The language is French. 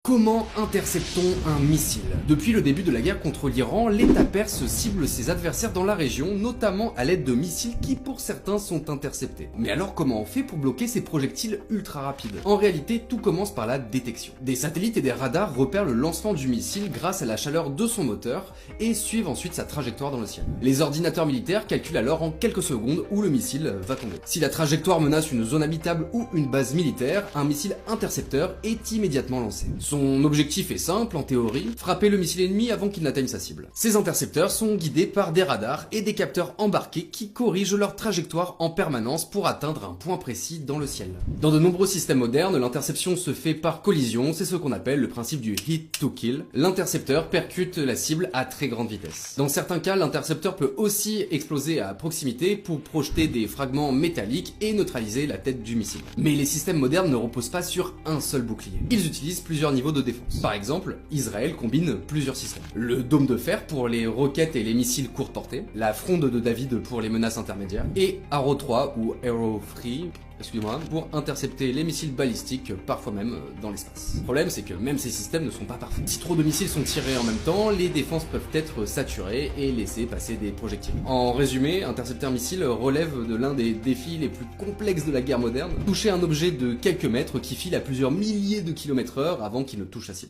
Comment interceptons un missile? Depuis le début de la guerre contre l'Iran, l'État perse cible ses adversaires dans la région, notamment à l'aide de missiles qui pour certains sont interceptés. Mais alors comment on fait pour bloquer ces projectiles ultra rapides? En réalité, tout commence par la détection. Des satellites et des radars repèrent le lancement du missile grâce à la chaleur de son moteur et suivent ensuite sa trajectoire dans le ciel. Les ordinateurs militaires calculent alors en quelques secondes où le missile va tomber. Si la trajectoire menace une zone habitable ou une base militaire, un missile intercepteur est immédiatement lancé. Son objectif est simple en théorie, frapper le missile ennemi avant qu'il n'atteigne sa cible. Ces intercepteurs sont guidés par des radars et des capteurs embarqués qui corrigent leur trajectoire en permanence pour atteindre un point précis dans le ciel. Dans de nombreux systèmes modernes, l'interception se fait par collision, c'est ce qu'on appelle le principe du hit to kill. L'intercepteur percute la cible à très grande vitesse. Dans certains cas, l'intercepteur peut aussi exploser à proximité pour projeter des fragments métalliques et neutraliser la tête du missile. Mais les systèmes modernes ne reposent pas sur un seul bouclier. Ils utilisent plusieurs niveaux de défense. Par exemple, Israël combine plusieurs systèmes. Le dôme de fer pour les roquettes et les missiles courte portée, la fronde de David pour les menaces intermédiaires, et Arrow 3 ou Arrow 3, pour intercepter les missiles balistiques, parfois même dans l'espace. Le problème, c'est que même ces systèmes ne sont pas parfaits. Si trop de missiles sont tirés en même temps, les défenses peuvent être saturées et laisser passer des projectiles. En résumé, intercepter un missile relève de l'un des défis les plus complexes de la guerre moderne. Toucher un objet de quelques mètres qui file à plusieurs milliers de kilomètres/heure avant qu'il ne touche la cible.